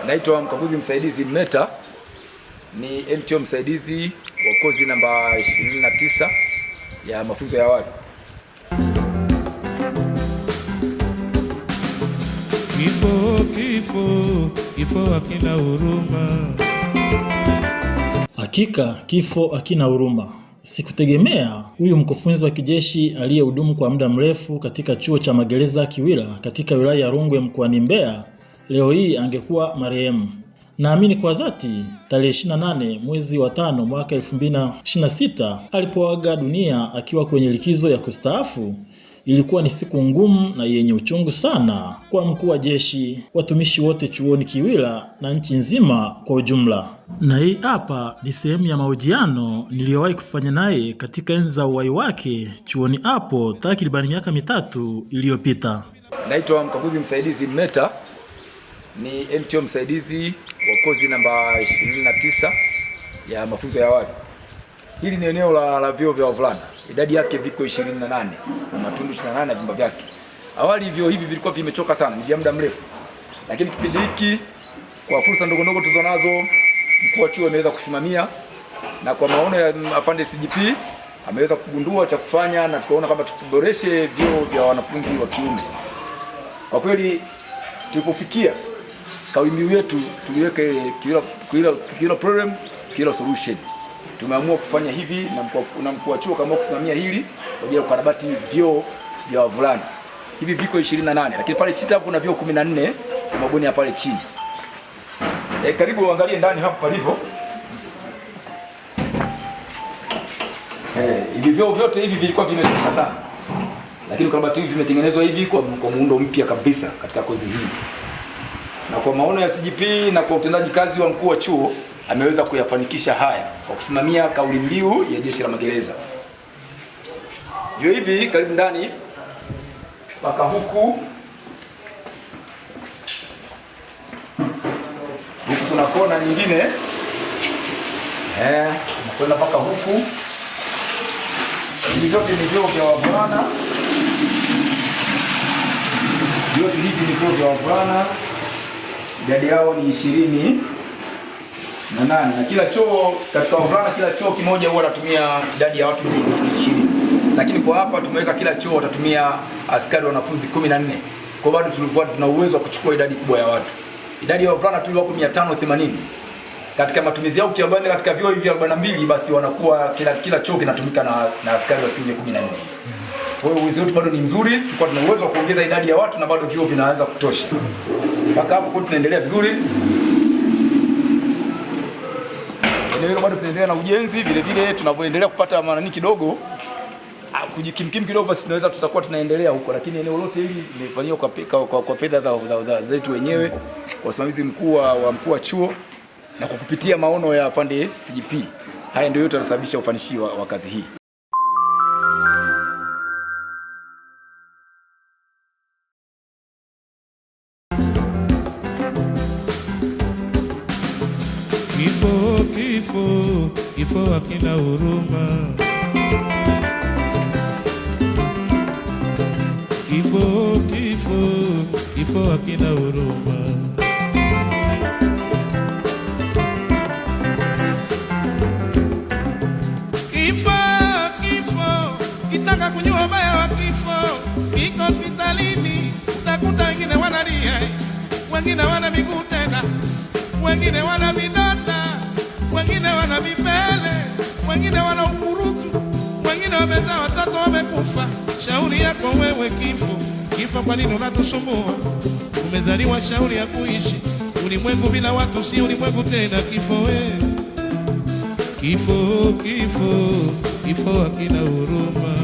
Naitwa mkaguzi msaidizi Meta, ni MTO msaidizi wa kozi namba 29 ya mafunzo ya awali. Kifo hakina huruma. Hakika kifo hakina huruma. Sikutegemea huyu mkufunzi wa kijeshi aliyehudumu kwa muda mrefu katika chuo cha magereza Kiwira katika wilaya ya Rungwe mkoani Mbeya leo hii angekuwa marehemu. Naamini kwa dhati tarehe 28 mwezi wa 5 mwaka 2026 alipoaga dunia akiwa kwenye likizo ya kustaafu, ilikuwa ni siku ngumu na yenye uchungu sana kwa mkuu wa jeshi, watumishi wote chuoni Kiwira na nchi nzima kwa ujumla. Na hii hapa ni sehemu ya mahojiano niliyowahi kufanya naye katika enzi za uhai wake chuoni hapo takriban miaka 3 iliyopita. Naitwa mkaguzi msaidizi Meta, ni MTO msaidizi wa kozi namba 29 ya mafunzo ya awali. Hili ni eneo la vyuo vya wavulana. Idadi yake viko 28 na matundu 28 na vyumba vyake. Awali vyuo hivi vilikuwa vimechoka sana, ni vya muda mrefu. Lakini kipindi hiki kwa fursa ndogo ndogo tulizonazo, mkuu wa chuo ameweza kusimamia, na kwa maono ya afande CGP ameweza kugundua cha kufanya, na tukaona kama tuboreshe vyuo vya wanafunzi wa kiume. Kwa kweli tulipofikia kauli mbiu yetu tuliweka ile Kiwira problem, Kiwira solution. Tumeamua kufanya hivi na mkuu wa chuo kama kusimamia hili kwa ajili ya kukarabati vyuo vya wavulana. Hivi viko 28, lakini pale chini hapo kuna vyuo 14 kwa mabweni ya pale chini. Karibu uangalie ndani hapo palivyo. Hivi vyuo vyote hivi vilikuwa vimechoka sana, lakini ukarabati hivi vimetengenezwa hivi kwa muundo mpya kabisa katika kozi hii. Na kwa maono ya CGP na kwa utendaji kazi wa mkuu wa chuo ameweza kuyafanikisha haya kwa kusimamia kauli mbiu ya jeshi la magereza. Vyuo hivi karibu ndani mpaka huku kuna kona nyingine, kwenda mpaka huku. Hivi vyote ni vyuo vya wavulana. Vyote hivi ni vyuo vya wavulana. Idadi yao ni 28 na kila choo katika wavulana, kila choo kimoja huwa anatumia idadi ya watu 20. Lakini kwa hapa tumeweka kila choo watatumia askari wanafunzi 14. Kwa bado tulikuwa tuna uwezo wa kuchukua idadi kubwa ya watu. Idadi ya wavulana tu wako 580. Katika matumizi yao kiabani katika vyuo hivi 42, basi wanakuwa kila choo kinatumika na askari wa kiume 14. Kwa hiyo uwezo wetu bado ni mzuri, tulikuwa tuna uwezo wa kuongeza idadi ya watu na bado vyuo vinaweza kutosha. Mpaka hapo kwa tunaendelea vizuri. Eneo bado tunaendelea na ujenzi, vile vile tunapoendelea kupata manani kidogo, kujikimkim kidogo, basi tunaweza tutakuwa tunaendelea huko, lakini eneo lote hili limefanywa kwa fedha za zetu wenyewe, kwa usimamizi mkuu wa mkuu wa chuo na kwa kupitia maono ya afande CGP. Haya ndio yote yanasababisha ufanisi wa kazi hii. Kifo hakina huruma. Kifo hakina huruma. Kifo kitaka kujua baya wa kifo, kiko hospitalini, utakuta wengine wanalia, wengine wana miguu tena, wengine wana vidonda, wengine wana vipele, wengine wana ukurutu, wengine wamezaa watoto wamekufa. Shauri yako wewe kifo, kwa nini unatusumbua? Umezaliwa shauri ya kuishi. Ulimwengu bila watu si ulimwengu tena. Kifo hakina huruma.